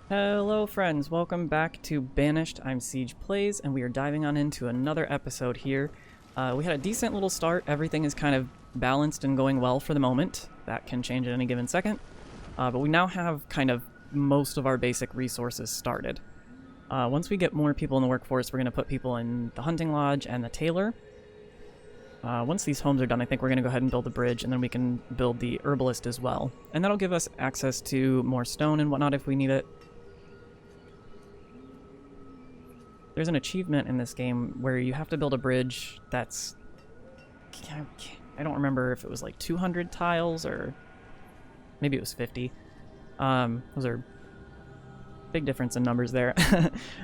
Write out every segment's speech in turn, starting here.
Hello friends, welcome back to Banished. I'm Siege Plays, and we are diving on into another episode here. We had a decent little start. Everything is kind of balanced and going well for the moment. That can change at any given second. But we now have kind of most of our basic resources started. Once we get more people in the workforce, we're going to put people in the hunting lodge and the tailor. Once these homes are done, I think we're going to go ahead and build a bridge, and then we can build the herbalist as well. And that'll give us access to more stone and whatnot if we need it. There's an achievement in this game where you have to build a bridge that's... I don't remember if it was like 200 tiles or maybe it was 50. Those are big difference in numbers there.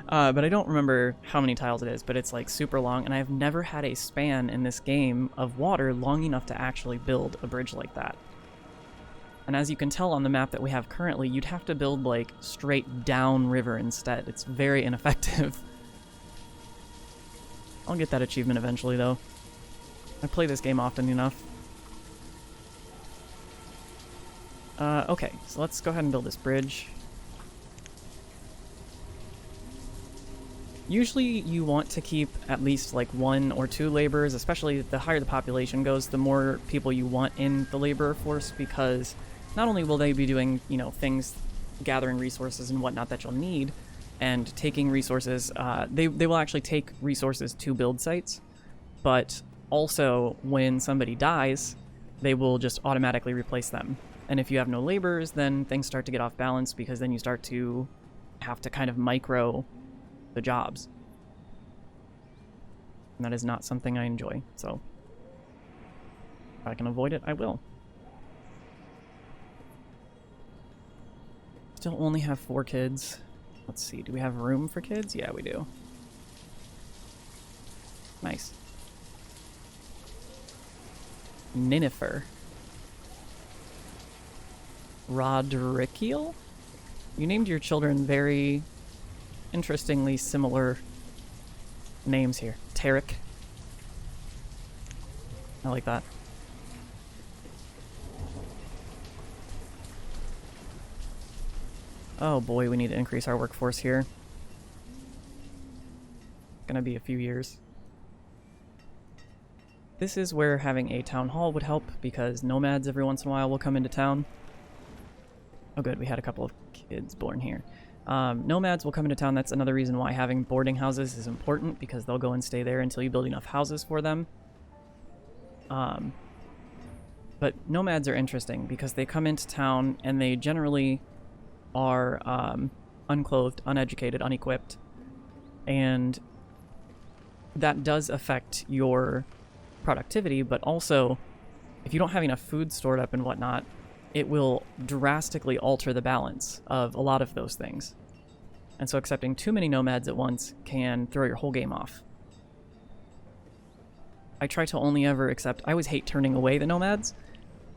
But I don't remember how many tiles it is, but it's like super long, and I've never had a span in this game of water long enough to actually build a bridge like that. And as you can tell on the map that we have currently, you'd have to build like straight down river instead. It's very ineffective. I'll get that achievement eventually, though. I play this game often enough. Okay, so let's go ahead and build this bridge. Usually you want to keep at least like 1 or 2 laborers, especially the higher the population goes, the more people you want in the laborer force, because not only will they be doing, you know, things, gathering resources and whatnot that you'll need, and taking resources, they will actually take resources to build sites, but also when somebody dies, they will just automatically replace them. And if you have no laborers, then things start to get off balance, because then you start to have to kind of micro the jobs. And that is not something I enjoy, so if I can avoid it, I will. Still only have 4 kids. Let's see, do we have room for kids? Yeah, we do. Nice. Ninifer. Rodrikiel? You named your children very interestingly similar names here. Tarek. I like that. Oh boy, we need to increase our workforce here. Gonna be a few years. This is where having a town hall would help, because nomads every once in a while will come into town. Oh good, we had a couple of kids born here. Nomads will come into town. That's another reason why having boarding houses is important, because they'll go and stay there until you build enough houses for them. But nomads are interesting because they come into town and they generally are unclothed, uneducated, unequipped, and that does affect your productivity, but also if you don't have enough food stored up and whatnot, it will drastically alter the balance of a lot of those things. And so accepting too many nomads at once can throw your whole game off. I try to only ever accept... I always hate turning away the nomads,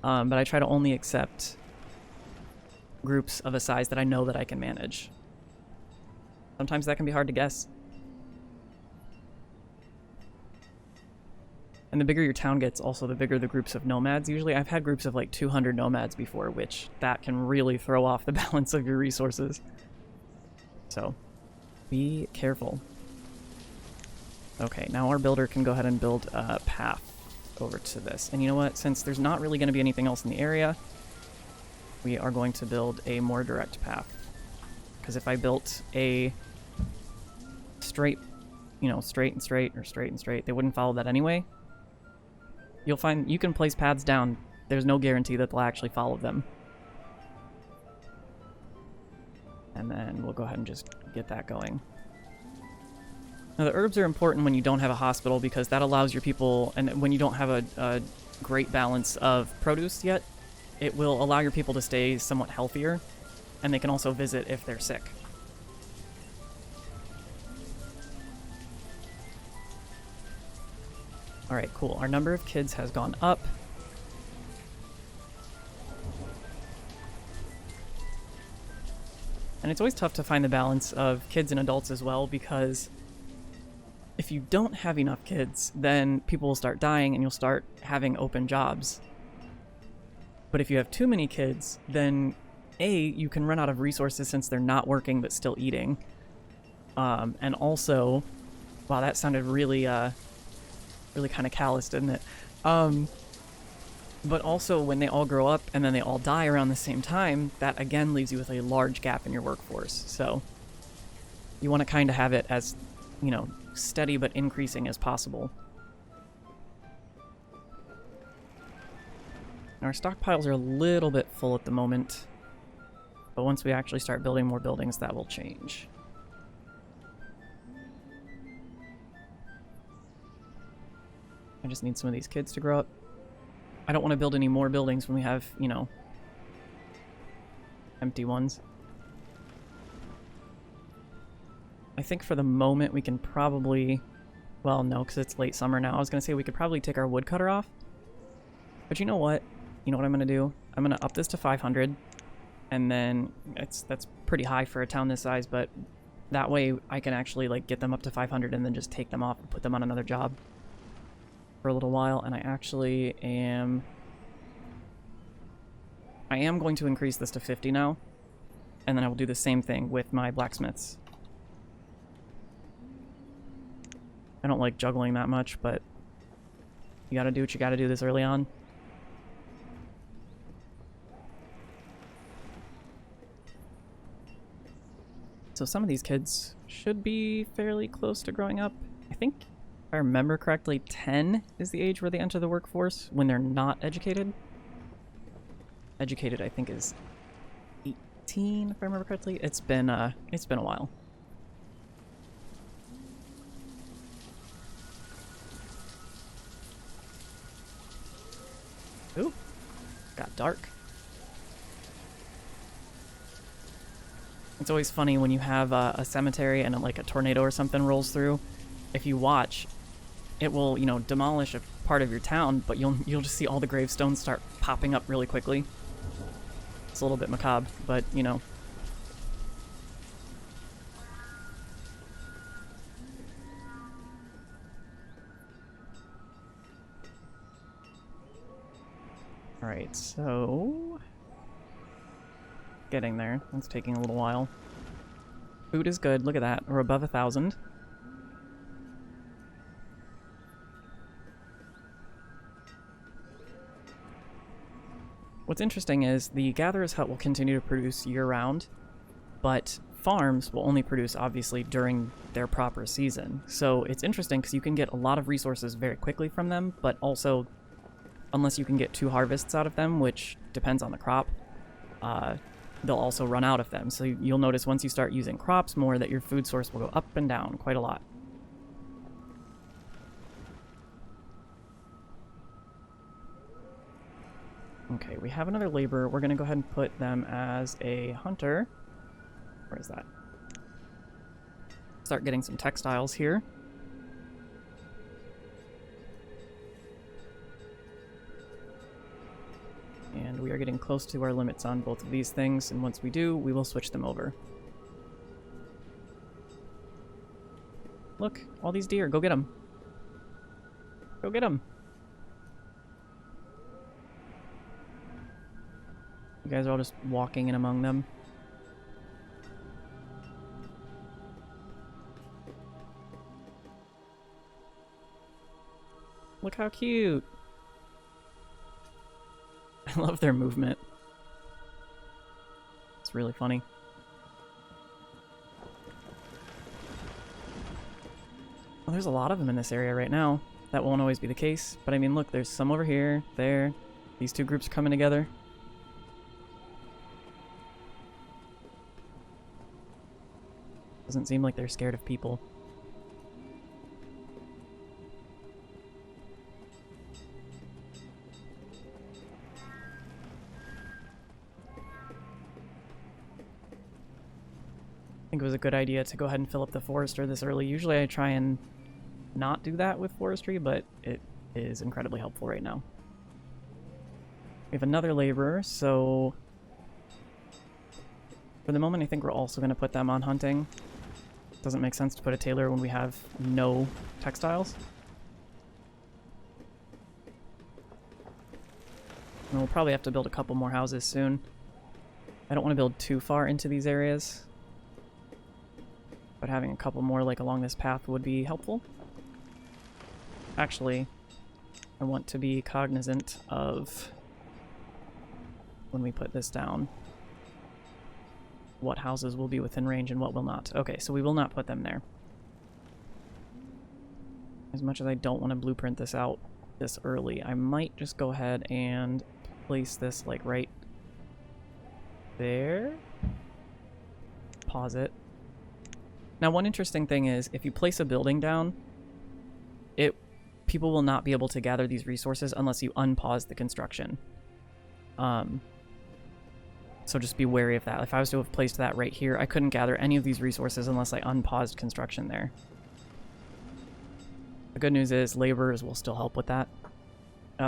but I try to only accept groups of a size that I know that I can manage. Sometimes that can be hard to guess. And the bigger your town gets, also the bigger the groups of nomads. Usually I've had groups of like 200 nomads before, which that can really throw off the balance of your resources. So, be careful. Okay, now our builder can go ahead and build a path over to this. And you know what? Since there's not really going to be anything else in the area, we are going to build a more direct path. Because if I built a straight, you know, straight and straight, or straight and straight, they wouldn't follow that anyway. You'll find you can place paths down. There's no guarantee that they'll actually follow them. And then we'll go ahead and just get that going. Now the herbs are important when you don't have a hospital, because that allows your people, and when you don't have a great balance of produce yet, it will allow your people to stay somewhat healthier, and they can also visit if they're sick. Alright, cool. Our number of kids has gone up. And it's always tough to find the balance of kids and adults as well, because if you don't have enough kids, then people will start dying and you'll start having open jobs. But if you have too many kids, then you can run out of resources since they're not working but still eating. And also, wow, that sounded really, really kind of callous, didn't it? But also, when they all grow up and then they all die around the same time, that again leaves you with a large gap in your workforce. So you want to kind of have it as, you know, steady but increasing as possible. Our stockpiles are a little bit full at the moment, but once we actually start building more buildings, that will change. I just need some of these kids to grow up. I don't want to build any more buildings when we have, you know, empty ones. I think for the moment we can probably... Well, no, because it's late summer now. I was going to say we could probably take our woodcutter off. But you know what? You know what I'm going to do? I'm going to up this to 500. And then that's pretty high for a town this size, but that way I can actually like get them up to 500 and then just take them off and put them on another job for a little while. And I actually am... I am going to increase this to 50 now. And then I will do the same thing with my blacksmiths. I don't like juggling that much, but you gotta do what you gotta do this early on. So some of these kids should be fairly close to growing up. I think, if I remember correctly, 10 is the age where they enter the workforce when they're not educated. Educated, I think, is 18, if I remember correctly. It's been a while. Ooh, got dark. It's always funny when you have a cemetery and like a tornado or something rolls through. If you watch, it will, you know, demolish a part of your town, but you'll just see all the gravestones start popping up really quickly. It's a little bit macabre, but you know. All right, so getting there. It's taking a little while. Food is good. Look at that. We're above 1,000. What's interesting is the Gatherer's Hut will continue to produce year-round, but farms will only produce, obviously, during their proper season. So it's interesting because you can get a lot of resources very quickly from them, but also, unless you can get 2 harvests out of them, which depends on the crop, they'll also run out of them. So you'll notice once you start using crops more that your food source will go up and down quite a lot. Okay, we have another laborer. We're going to go ahead and put them as a hunter. Where is that? Start getting some textiles here. And we are getting close to our limits on both of these things, and once we do, we will switch them over. Look, all these deer. Go get them. Go get them. You guys are all just walking in among them. Look how cute. I love their movement. It's really funny. Well, there's a lot of them in this area right now. That won't always be the case, but I mean, look, there's some over here, there. These two groups are coming together. Doesn't seem like they're scared of people. I think it was a good idea to go ahead and fill up the forester this early. Usually I try and not do that with forestry, but it is incredibly helpful right now. We have another laborer, so for the moment I think we're also going to put them on hunting. Doesn't make sense to put a tailor when we have no textiles. And we'll probably have to build a couple more houses soon. I don't want to build too far into these areas, but having a couple more like along this path would be helpful. Actually, I want to be cognizant of when we put this down what houses will be within range and what will not. Okay, so we will not put them there. As much as I don't want to blueprint this out this early, I might just go ahead and place this like right there. Pause it. Now, one interesting thing is if you place a building down, people will not be able to gather these resources unless you unpause the construction. So just be wary of that. If I was to have placed that right here, I couldn't gather any of these resources unless I unpaused construction there. The good news is laborers will still help with that.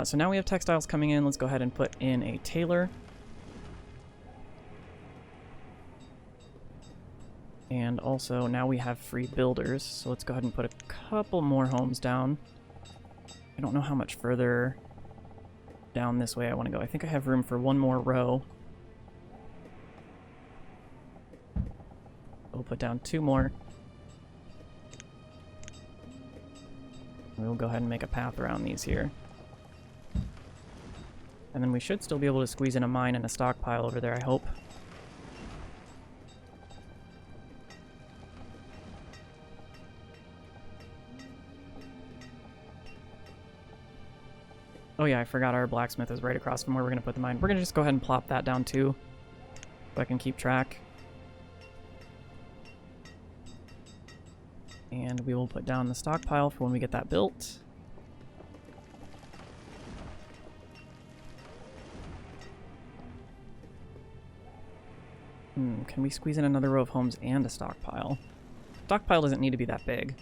So now we have textiles coming in. Let's go ahead and put in a tailor. And also now we have free builders. So let's go ahead and put a couple more homes down. I don't know how much further down this way I want to go. I think I have room for one more row. We'll put down 2 more. We'll go ahead and make a path around these here. And then we should still be able to squeeze in a mine and a stockpile over there, I hope. Oh yeah, I forgot our blacksmith is right across from where we're going to put the mine. We're going to just go ahead and plop that down too, so I can keep track. And we will put down the stockpile for when we get that built. Can we squeeze in another row of homes and a stockpile? Stockpile doesn't need to be that big.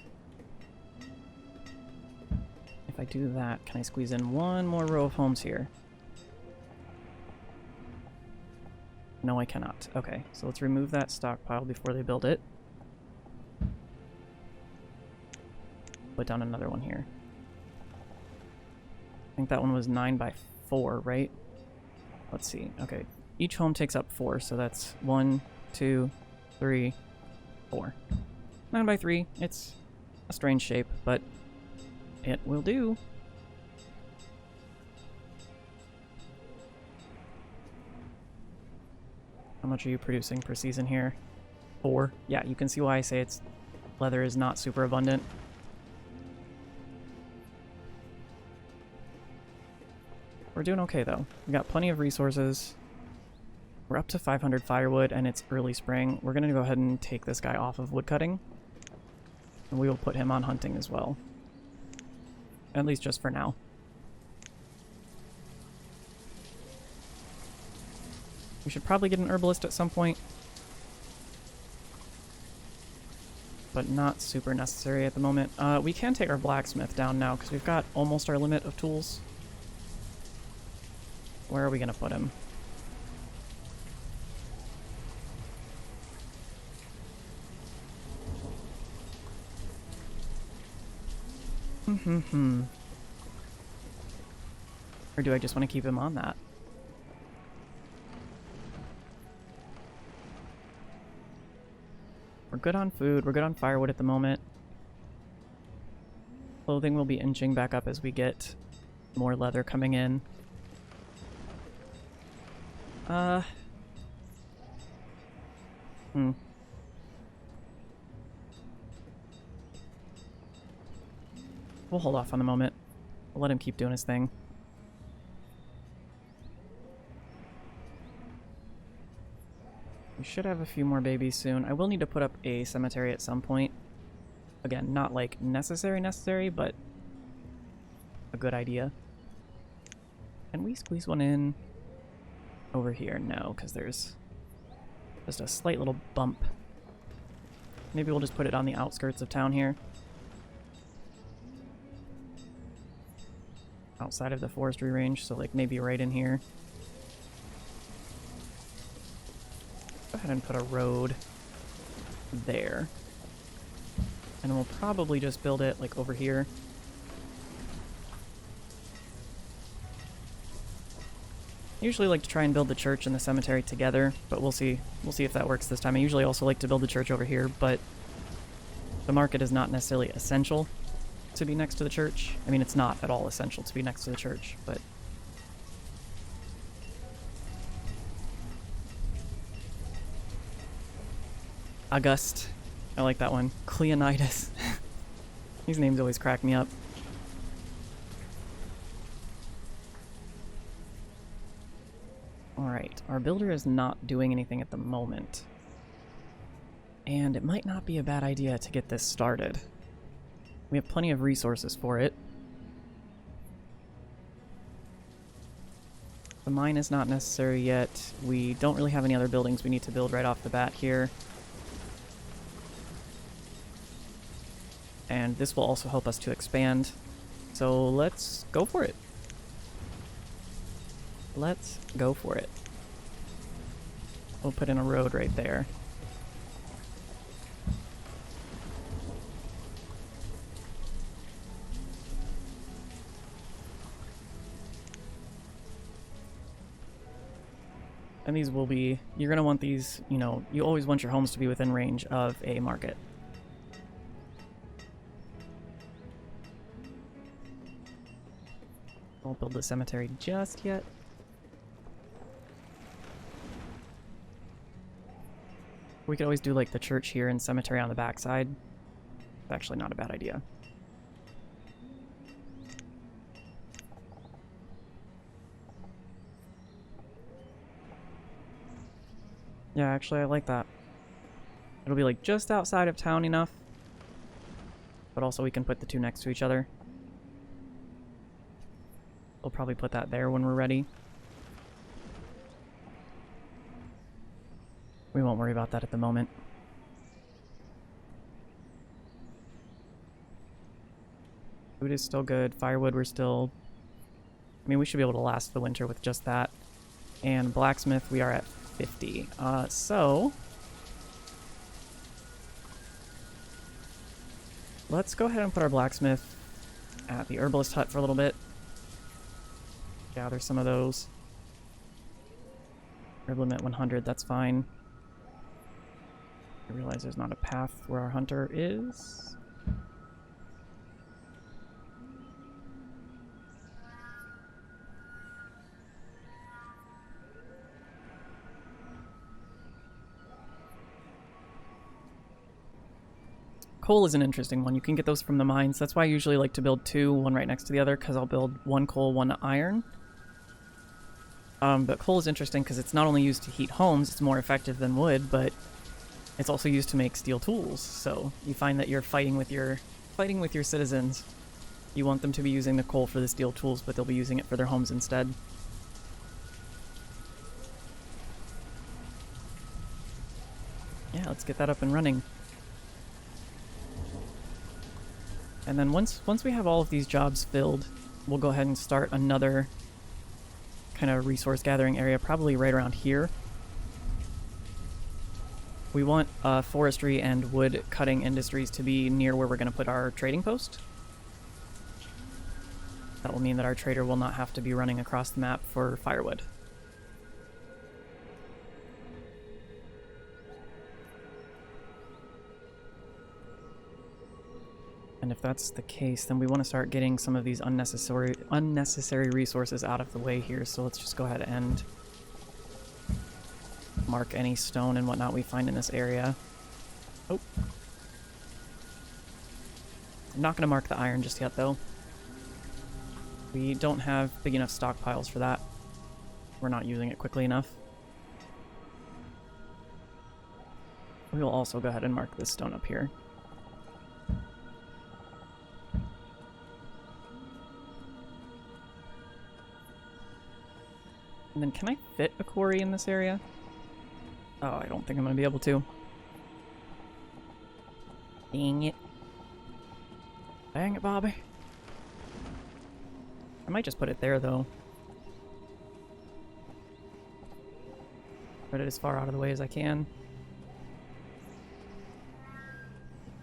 If I do that, can I squeeze in one more row of homes here? No, I cannot. Okay, so let's remove that stockpile before they build it. Put down another one here. I think that one was 9 by 4, right? Let's see. Okay, each home takes up 4, so that's 1, 2, 3, 4. 9 by 3. It's a strange shape, but it will do. How much are you producing per season here? 4. Yeah, you can see why I say it's leather is not super abundant. We're doing okay though. We got plenty of resources. We're up to 500 firewood and it's early spring. We're gonna go ahead and take this guy off of woodcutting. And we will put him on hunting as well. At least just for now. We should probably get an herbalist at some point. But not super necessary at the moment. We can take our blacksmith down now because we've got almost our limit of tools. Where are we going to put him? Or do I just want to keep him on that? We're good on food. We're good on firewood at the moment. Clothing will be inching back up as we get more leather coming in. We'll hold off on the moment. We'll let him keep doing his thing. We should have a few more babies soon. I will need to put up a cemetery at some point. Again, not like necessary, but a good idea. Can we squeeze one in over here? No, because there's just a slight little bump. Maybe we'll just put it on the outskirts of town here. Outside of the forestry range, so like maybe right in here. Go ahead and put a road there. And we'll probably just build it like over here. I usually like to try and build the church and the cemetery together, but we'll see. We'll see if that works this time. I usually also like to build the church over here, but the market is not necessarily essential to be next to the church. I mean, it's not at all essential to be next to the church, but... August. I like that one. Cleonidas. These names always crack me up. Alright, our builder is not doing anything at the moment. And it might not be a bad idea to get this started. We have plenty of resources for it. The mine is not necessary yet. We don't really have any other buildings we need to build right off the bat here. And this will also help us to expand. So let's go for it. Let's go for it. We'll put in a road right there. And these will be, you're going to want these, you know, you always want your homes to be within range of a market. Won't build the cemetery just yet. We could always do like the church here and cemetery on the backside. It's actually not a bad idea. Yeah, actually I like that. It'll be like just outside of town enough, but also we can put the two next to each other. We'll probably put that there when we're ready. We won't worry about that at the moment. Food is still good. Firewood, we're still... I mean, we should be able to last the winter with just that. And blacksmith, we are at 50. So... let's go ahead and put our blacksmith at the herbalist hut for a little bit. Gather some of those. Herb limit 100, that's fine. I realize there's not a path where our hunter is. Coal is an interesting one. You can get those from the mines. That's why I usually like to build two, one right next to the other, because I'll build one coal, one iron. But coal is interesting because it's not only used to heat homes, it's more effective than wood, but it's also used to make steel tools. So you find that you're fighting with your citizens. You want them to be using the coal for the steel tools, but they'll be using it for their homes instead. Yeah, let's get that up and running. And then once we have all of these jobs filled, we'll go ahead and start another kind of resource gathering area, probably right around here. We want forestry and wood cutting industries to be near where we're going to put our trading post. That will mean that our trader will not have to be running across the map for firewood. And if that's the case, then we want to start getting some of these unnecessary resources out of the way here. So let's just go ahead and mark any stone and whatnot we find in this area. Oh. I'm not going to mark the iron just yet, though. We don't have big enough stockpiles for that. We're not using it quickly enough. We will also go ahead and mark this stone up here. And then can I fit a quarry in this area? Oh, I don't think I'm going to be able to. Dang it. Dang it, Bobby. I might just put it there, though. Put it as far out of the way as I can.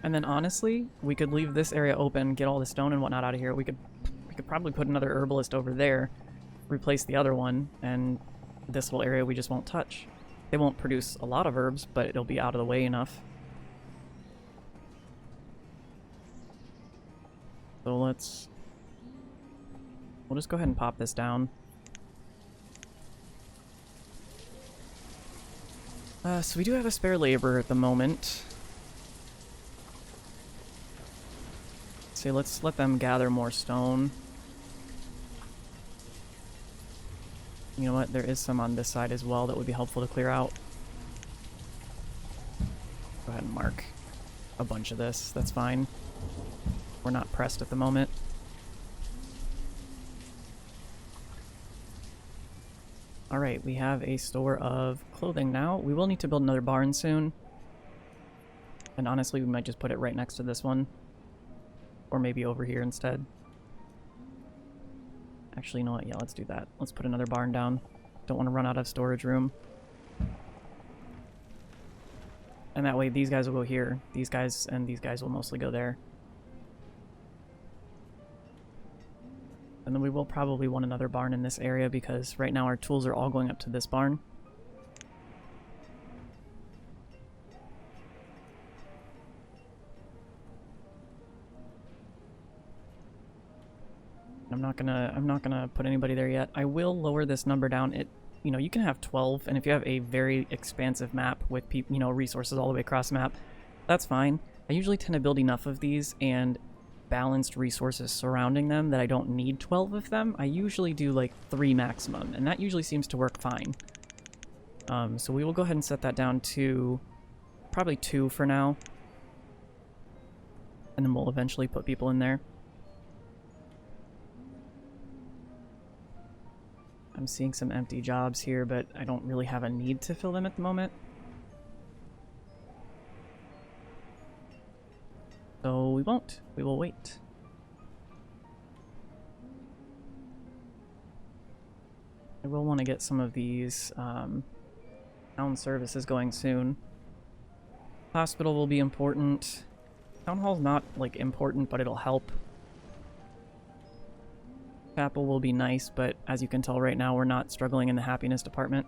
And then honestly, we could leave this area open, get all the stone and whatnot out of here. We could probably put another herbalist over there replace the other one, and this little area we just won't touch. They won't produce a lot of herbs, but it'll be out of the way enough. So we'll just go ahead and pop this down. So we do have a spare labor at the moment. So let's let them gather more stone. You know what? There is some on this side as well that would be helpful to clear out. Go ahead and mark a bunch of this. That's fine. We're not pressed at the moment. Alright, we have a store of clothing now. We will need to build another barn soon. And honestly, we might just put it right next to this one. Or maybe over here instead. Actually, you know what? Yeah, let's do that. Let's put another barn down. Don't want to run out of storage room. And that way these guys will go here. These guys and these guys will mostly go there. And then we will probably want another barn in this area because right now our tools are all going up to this barn. I'm not gonna put anybody there yet. I will lower this number down. You know, you can have 12, and if you have a very expansive map with resources all the way across the map, that's fine. I usually tend to build enough of these and balanced resources surrounding them that I don't need 12 of them. I usually do like 3 maximum, and that usually seems to work fine. So we will go ahead and set that down to probably 2 for now, and then we'll eventually put people in there. I'm seeing some empty jobs here, but I don't really have a need to fill them at the moment. So we won't. We will wait. I will want to get some of these town services going soon. Hospital will be important. Town hall's not, like, important, but it'll help. Chapel will be nice, but as you can tell right now, we're not struggling in the happiness department.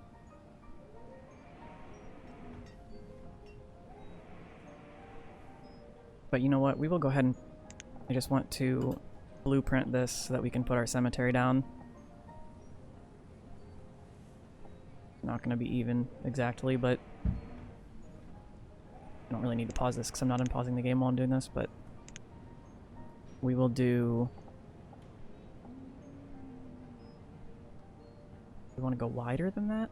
But you know what? We will go ahead and... I just want to blueprint this so that we can put our cemetery down. Not going to be even exactly, but... I don't really need to pause this because I'm not unpausing the game while I'm doing this, but... We will do... We want to go wider than that?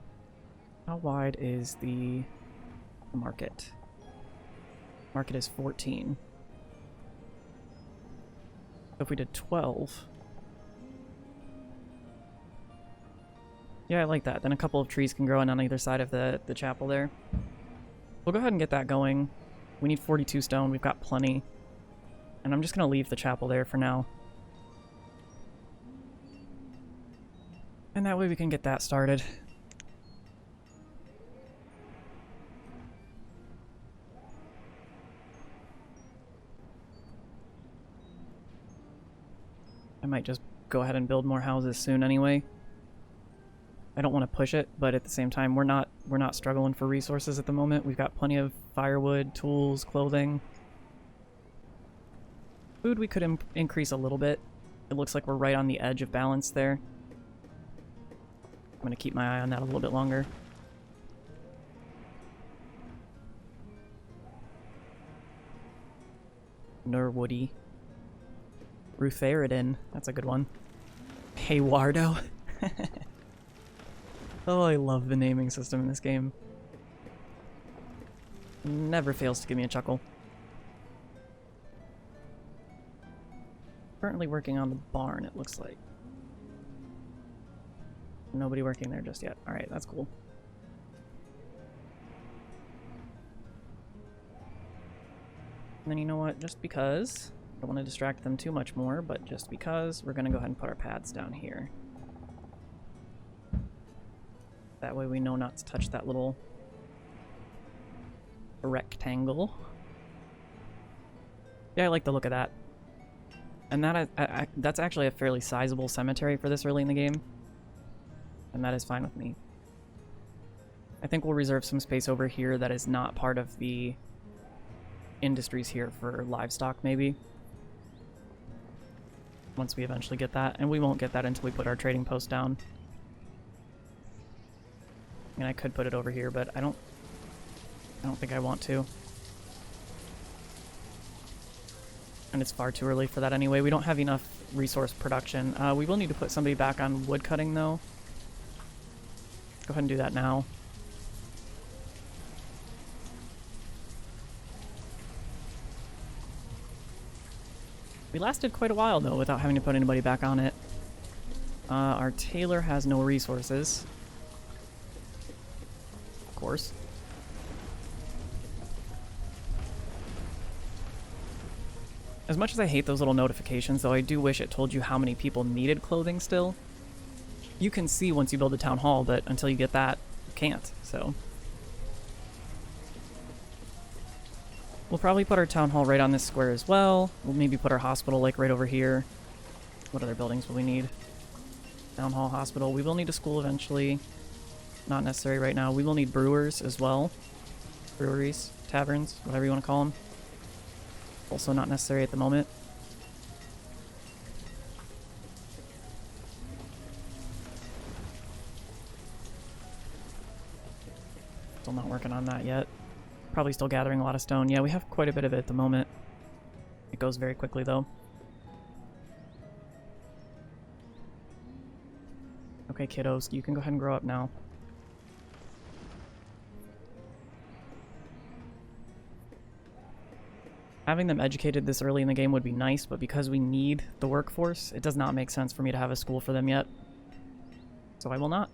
How wide is the market? Market is 14. So if we did 12... Yeah, I like that. Then a couple of trees can grow in on either side of the chapel there. We'll go ahead and get that going. We need 42 stone. We've got plenty. And I'm just going to leave the chapel there for now. And that way we can get that started. I might just go ahead and build more houses soon anyway. I don't want to push it, but at the same time, we're not struggling for resources at the moment. We've got plenty of firewood, tools, clothing. Food we could increase a little bit. It looks like we're right on the edge of balance there. I'm going to keep my eye on that a little bit longer. Norwoody. Rutheridin. That's a good one. Haywardo. Oh, I love the naming system in this game. Never fails to give me a chuckle. Currently working on the barn, it looks like. Nobody working there just yet. Alright, that's cool. And then you know what? Just because... I don't want to distract them too much more, but just because, we're going to go ahead and put our pads down here. That way we know not to touch that little rectangle. Yeah, I like the look of that. And that that's actually a fairly sizable cemetery for this early in the game. and that is fine with me. I think we'll reserve some space over here that is not part of the industries here for livestock, maybe. Once we eventually get that, and we won't get that until we put our trading post down. And I could put it over here, but I don't think I want to. And it's far too early for that anyway. We don't have enough resource production. We will need to put somebody back on wood cutting though. Go ahead and do that now. We lasted quite a while though without having to put anybody back on it. Our tailor has no resources. Of course. As much as I hate those little notifications, though, I do wish it told you how many people needed clothing still. You can see once you build a town hall, but until you get that, you can't, so. We'll probably put our town hall right on this square as well. We'll maybe put our hospital, like, right over here. What other buildings will we need? Town hall, hospital. We will need a school eventually. Not necessary right now. We will need brewers as well. Breweries, taverns, whatever you want to call them. Also not necessary at the moment. Still not working on that yet. Probably still gathering a lot of stone. Yeah, we have quite a bit of it at the moment. It goes very quickly though. Okay, kiddos, you can go ahead and grow up now. Having them educated this early in the game would be nice, but because we need the workforce, it does not make sense for me to have a school for them yet. So I will not.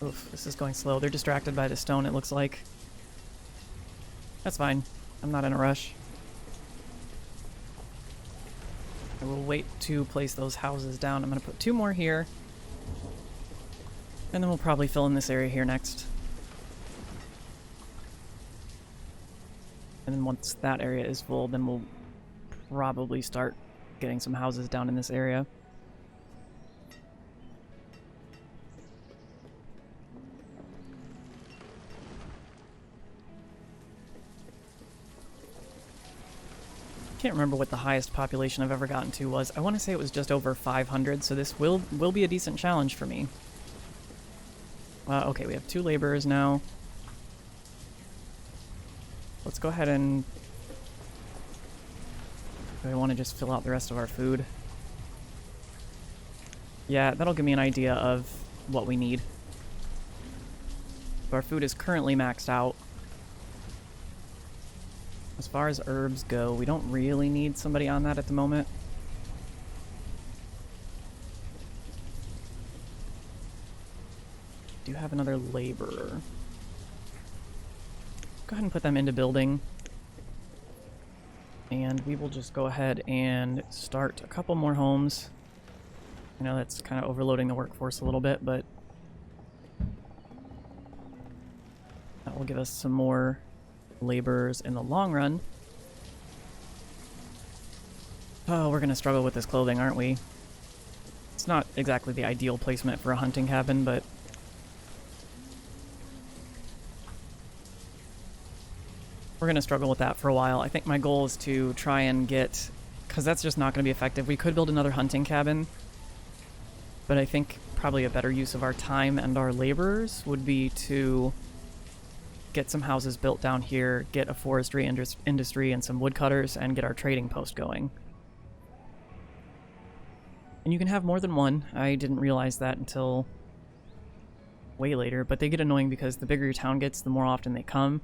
Oof, this is going slow. They're distracted by the stone, it looks like. That's fine. I'm not in a rush. I will wait to place those houses down. I'm going to put 2 more here. And then we'll probably fill in this area here next. And then once that area is full, then we'll probably start getting some houses down in this area. Can't remember what the highest population I've ever gotten to was. I want to say it was just over 500, so this will be a decent challenge for me. Okay, we have 2 laborers now. Let's go ahead and... Do I want to just fill out the rest of our food? Yeah, that'll give me an idea of what we need. Our food is currently maxed out. As far as herbs go, we don't really need somebody on that at the moment. Do have another laborer. Go ahead and put them into building. And we will just go ahead and start a couple more homes. I know that's kind of overloading the workforce a little bit, but that will give us some more laborers in the long run. Oh, we're gonna struggle with this clothing, aren't we? It's not exactly the ideal placement for a hunting cabin, but we're gonna struggle with that for a while. I think my goal is to try and get, because that's just not gonna be effective. We could build another hunting cabin, but I think probably a better use of our time and our laborers would be to get some houses built down here, get a forestry industry and some woodcutters, and get our trading post going. And you can have more than one. I didn't realize that until way later, but they get annoying because the bigger your town gets, the more often they come.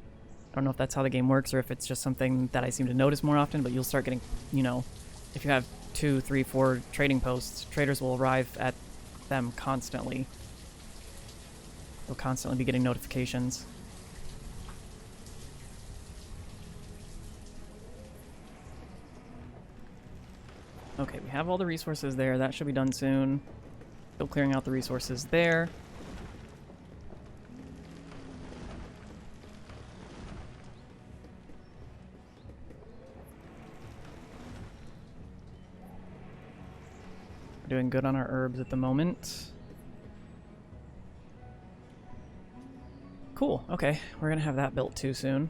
I don't know if that's how the game works or if it's just something that I seem to notice more often, but you'll start getting, you know, if you have 2, 3, 4 trading posts, traders will arrive at them constantly. You'll constantly be getting notifications. Okay, we have all the resources there. That should be done soon. Still clearing out the resources there. Doing good on our herbs at the moment. Cool, okay. We're gonna have that built too soon.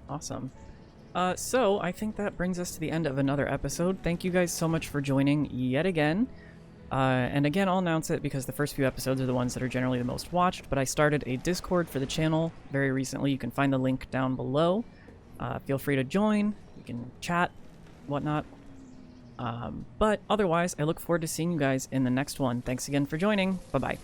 Awesome. So I think that brings us to the end of another episode. Thank you guys so much for joining yet again. And again, I'll announce it because the first few episodes are the ones that are generally the most watched, but I started a Discord for the channel very recently. You can find the link down below. Feel free to join. You can chat, whatnot. But otherwise, I look forward to seeing you guys in the next one. Thanks again for joining. Bye-bye.